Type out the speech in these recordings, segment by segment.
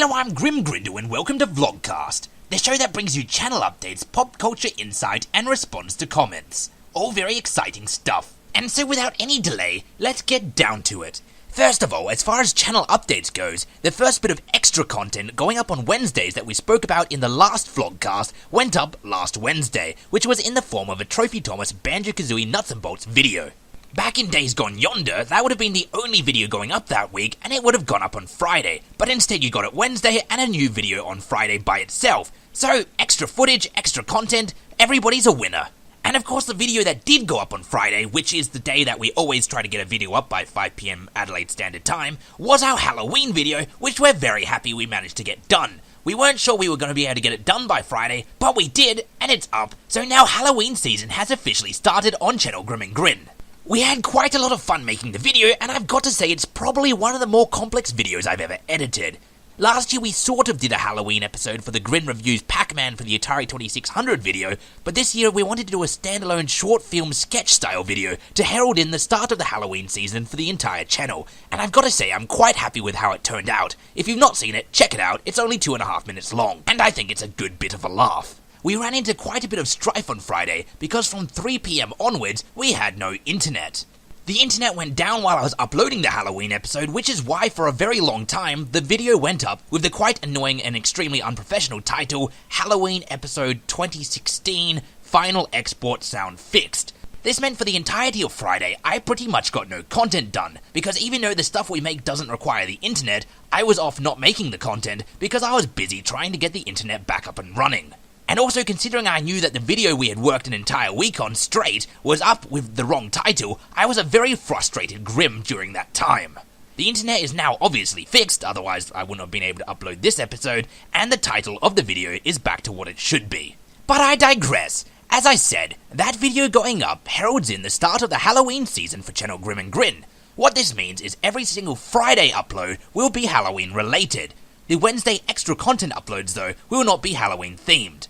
Hello, I'm Grindle and welcome to Vlogcast, the show that brings you channel updates, pop culture insight, and response to comments. All very exciting stuff. And so without any delay, let's get down to it. First of all, as far as channel updates goes, the first bit of extra content going up on Wednesdays that we spoke about in the last Vlogcast went up last Wednesday, which was in the form of a Trophy Thomas Banjo-Kazooie Nuts and Bolts video. Back in days gone yonder, that would have been the only video going up that week, and it would have gone up on Friday, but instead you got it Wednesday and a new video on Friday by itself. So, extra footage, extra content, everybody's a winner. And of course the video that did go up on Friday, which is the day that we always try to get a video up by 5 PM Adelaide Standard Time, was our Halloween video, which we're very happy we managed to get done. We weren't sure we were going to be able to get it done by Friday, but we did, and it's up, so now Halloween season has officially started on channel Grin. We had quite a lot of fun making the video, and I've got to say it's probably one of the more complex videos I've ever edited. Last year we sort of did a Halloween episode for the Grin Reviews Pac-Man for the Atari 2600 video, but this year we wanted to do a standalone short film sketch style video to herald in the start of the Halloween season for the entire channel, and I've got to say I'm quite happy with how it turned out. If you've not seen it, check it out, it's only 2.5 minutes long, and I think it's a good bit of a laugh. We ran into quite a bit of strife on Friday, because from 3 PM onwards, we had no internet. The internet went down while I was uploading the Halloween episode, which is why for a very long time, the video went up with the quite annoying and extremely unprofessional title, Halloween Episode 2016, Final Export Sound Fixed. This meant for the entirety of Friday, I pretty much got no content done, because even though the stuff we make doesn't require the internet, I was off not making the content because I was busy trying to get the internet back up and running. And also considering I knew that the video we had worked an entire week on straight was up with the wrong title, I was a very frustrated Grim during that time. The internet is now obviously fixed, otherwise I wouldn't have been able to upload this episode, and the title of the video is back to what it should be. But I digress. As I said, that video going up heralds in the start of the Halloween season for channel Grin. What this means is every single Friday upload will be Halloween related. The Wednesday extra content uploads though will not be Halloween themed.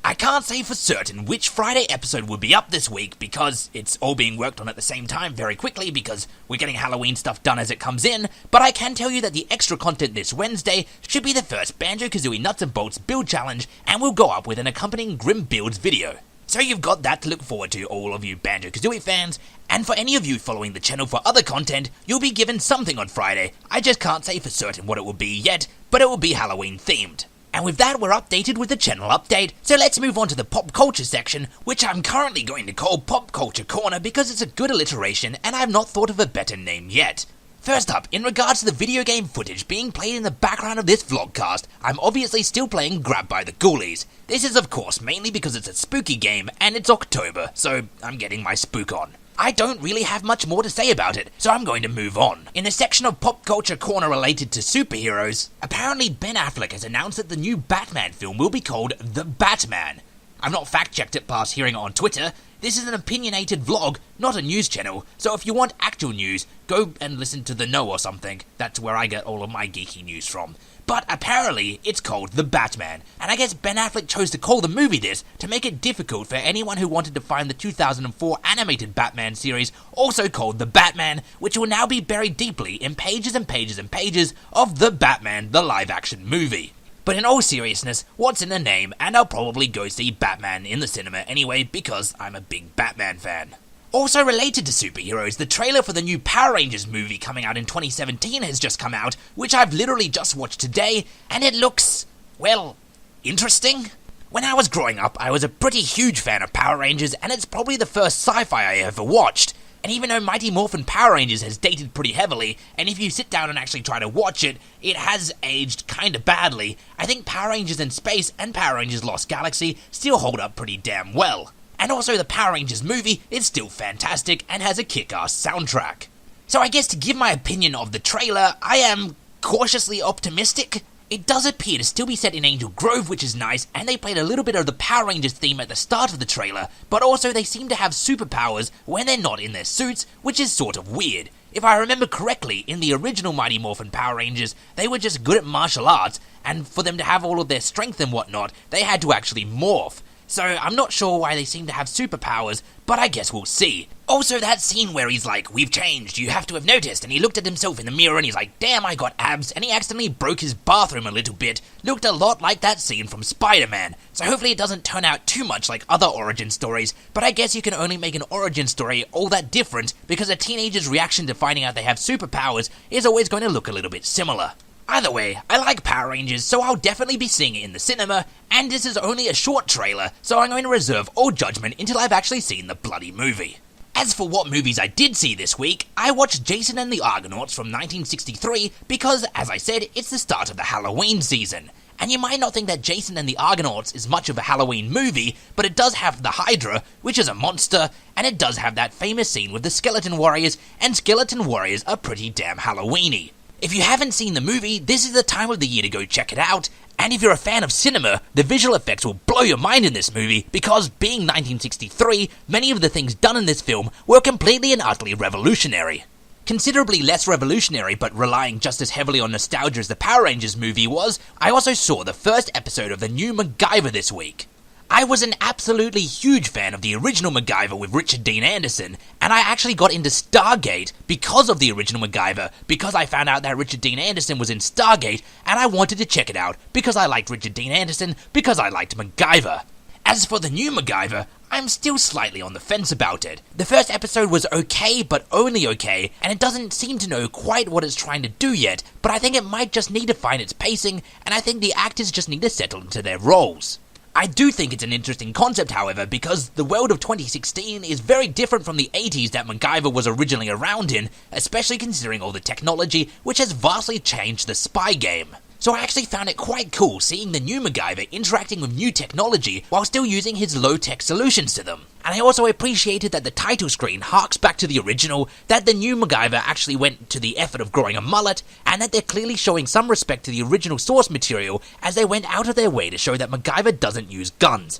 I can't say for certain which Friday episode will be up this week because it's all being worked on at the same time very quickly because we're getting Halloween stuff done as it comes in, but I can tell you that the extra content this Wednesday should be the first Banjo-Kazooie Nuts and Bolts build challenge and will go up with an accompanying Grim Builds video. So you've got that to look forward to, all of you Banjo-Kazooie fans, and for any of you following the channel for other content, you'll be given something on Friday. I just can't say for certain what it will be yet, but it will be Halloween themed. And with that, we're updated with the channel update, so let's move on to the pop culture section, which I'm currently going to call Pop Culture Corner because it's a good alliteration and I've not thought of a better name yet. First up, in regards to the video game footage being played in the background of this vlogcast, I'm obviously still playing Grab by the Ghoulies. This is of course mainly because it's a spooky game and it's October, so I'm getting my spook on. I don't really have much more to say about it, so I'm going to move on. In a section of Pop Culture Corner related to superheroes, apparently Ben Affleck has announced that the new Batman film will be called The Batman. I've not fact-checked it past hearing it on Twitter. This is an opinionated vlog, not a news channel, so if you want actual news, go and listen to The Know or something. That's where I get all of my geeky news from. But apparently, it's called The Batman, and I guess Ben Affleck chose to call the movie this to make it difficult for anyone who wanted to find the 2004 animated Batman series, also called The Batman, which will now be buried deeply in pages and pages and pages of The Batman, the live-action movie. But in all seriousness, what's in the name, and I'll probably go see Batman in the cinema anyway because I'm a big Batman fan. Also related to superheroes, the trailer for the new Power Rangers movie coming out in 2017 has just come out, which I've literally just watched today, and it looks, well, interesting. When I was growing up, I was a pretty huge fan of Power Rangers, and it's probably the first sci-fi I ever watched. And even though Mighty Morphin Power Rangers has dated pretty heavily, and if you sit down and actually try to watch it, it has aged kinda badly, I think Power Rangers in Space and Power Rangers Lost Galaxy still hold up pretty damn well. And also the Power Rangers movie is still fantastic and has a kick-ass soundtrack. So I guess to give my opinion of the trailer, I am cautiously optimistic. It does appear to still be set in Angel Grove, which is nice, and they played a little bit of the Power Rangers theme at the start of the trailer, but also they seem to have superpowers when they're not in their suits, which is sort of weird. If I remember correctly, in the original Mighty Morphin Power Rangers, they were just good at martial arts, and for them to have all of their strength and whatnot, they had to actually morph. So I'm not sure why they seem to have superpowers, but I guess we'll see. Also, that scene where he's like, "We've changed, you have to have noticed," and he looked at himself in the mirror and he's like, "Damn, I got abs," and he accidentally broke his bathroom a little bit, looked a lot like that scene from Spider-Man. So hopefully it doesn't turn out too much like other origin stories, but I guess you can only make an origin story all that different because a teenager's reaction to finding out they have superpowers is always going to look a little bit similar. Either way, I like Power Rangers, so I'll definitely be seeing it in the cinema, and this is only a short trailer, so I'm going to reserve all judgment until I've actually seen the bloody movie. As for what movies I did see this week, I watched Jason and the Argonauts from 1963 because, as I said, it's the start of the Halloween season. And you might not think that Jason and the Argonauts is much of a Halloween movie, but it does have the Hydra, which is a monster, and it does have that famous scene with the Skeleton Warriors, and Skeleton Warriors are pretty damn Halloweeny. If you haven't seen the movie, this is the time of the year to go check it out, and if you're a fan of cinema, the visual effects will blow your mind in this movie, because being 1963, many of the things done in this film were completely and utterly revolutionary. Considerably less revolutionary, but relying just as heavily on nostalgia as the Power Rangers movie was, I also saw the first episode of the new MacGyver this week. I was an absolutely huge fan of the original MacGyver with Richard Dean Anderson, and I actually got into Stargate because of the original MacGyver, because I found out that Richard Dean Anderson was in Stargate, and I wanted to check it out because I liked Richard Dean Anderson, because I liked MacGyver. As for the new MacGyver, I'm still slightly on the fence about it. The first episode was okay, but only okay, and it doesn't seem to know quite what it's trying to do yet, but I think it might just need to find its pacing, and I think the actors just need to settle into their roles. I do think it's an interesting concept, however, because the world of 2016 is very different from the 80s that MacGyver was originally around in, especially considering all the technology which has vastly changed the spy game. So I actually found it quite cool seeing the new MacGyver interacting with new technology while still using his low-tech solutions to them. And I also appreciated that the title screen harks back to the original, that the new MacGyver actually went to the effort of growing a mullet, and that they're clearly showing some respect to the original source material as they went out of their way to show that MacGyver doesn't use guns.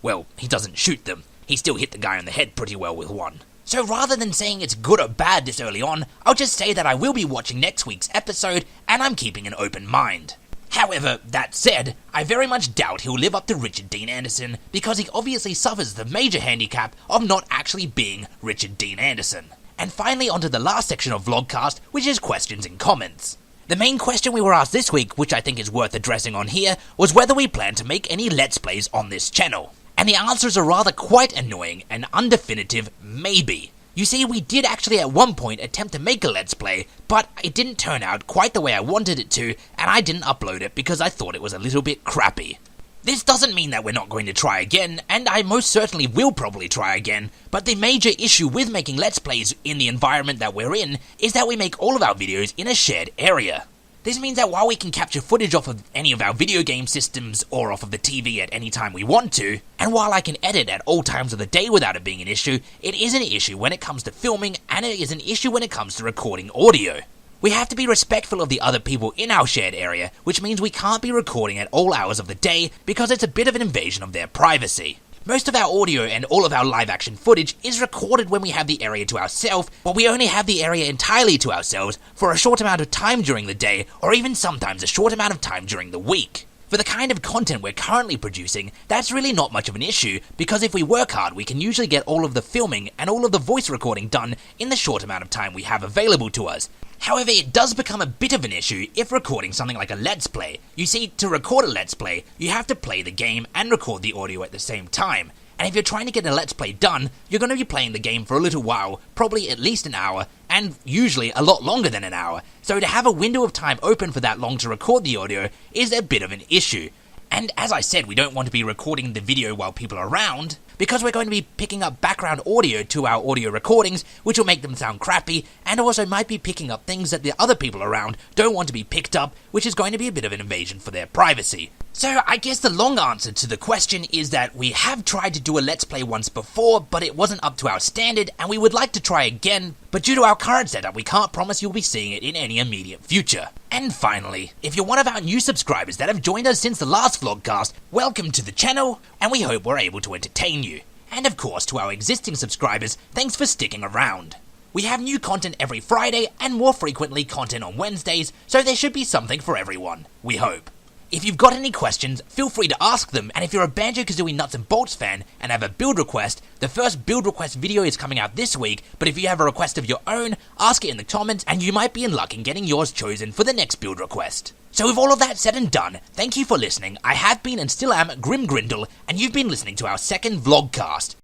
Well, he doesn't shoot them. He still hit the guy on the head pretty well with one. So rather than saying it's good or bad this early on, I'll just say that I will be watching next week's episode, and I'm keeping an open mind. However, that said, I very much doubt he'll live up to Richard Dean Anderson, because he obviously suffers the major handicap of not actually being Richard Dean Anderson. And finally onto the last section of Vlogcast, which is questions and comments. The main question we were asked this week, which I think is worth addressing on here, was whether we plan to make any Let's Plays on this channel. And the answers are rather quite annoying and undefinitive maybe. You see, we did actually at one point attempt to make a Let's Play, but it didn't turn out quite the way I wanted it to, and I didn't upload it because I thought it was a little bit crappy. This doesn't mean that we're not going to try again, and I most certainly will probably try again, but the major issue with making Let's Plays in the environment that we're in is that we make all of our videos in a shared area. This means that while we can capture footage off of any of our video game systems or off of the TV at any time we want to, and while I can edit at all times of the day without it being an issue, it is an issue when it comes to filming, and it is an issue when it comes to recording audio. We have to be respectful of the other people in our shared area, which means we can't be recording at all hours of the day because it's a bit of an invasion of their privacy. Most of our audio and all of our live action footage is recorded when we have the area to ourselves, but we only have the area entirely to ourselves for a short amount of time during the day, or even sometimes a short amount of time during the week. For the kind of content we're currently producing, that's really not much of an issue, because if we work hard, we can usually get all of the filming and all of the voice recording done in the short amount of time we have available to us. However, it does become a bit of an issue if recording something like a Let's Play. You see, to record a Let's Play, you have to play the game and record the audio at the same time. And if you're trying to get a Let's Play done, you're going to be playing the game for a little while, probably at least an hour, and usually a lot longer than an hour. So to have a window of time open for that long to record the audio is a bit of an issue. And as I said, we don't want to be recording the video while people are around, because we're going to be picking up background audio to our audio recordings, which will make them sound crappy, and also might be picking up things that the other people around don't want to be picked up, which is going to be a bit of an invasion for their privacy. So I guess the long answer to the question is that we have tried to do a Let's Play once before, but it wasn't up to our standard, and we would like to try again, but due to our current setup, we can't promise you'll be seeing it in any immediate future. And finally, if you're one of our new subscribers that have joined us since the last vlogcast, welcome to the channel, and we hope we're able to entertain you. And of course, to our existing subscribers, thanks for sticking around. We have new content every Friday, and more frequently content on Wednesdays, so there should be something for everyone, we hope. If you've got any questions, feel free to ask them, and if you're a Banjo-Kazooie Nuts and Bolts fan and have a build request, the first build request video is coming out this week, but if you have a request of your own, ask it in the comments and you might be in luck in getting yours chosen for the next build request. So with all of that said and done, thank you for listening. I have been and still am Grindle, and you've been listening to our second vlogcast.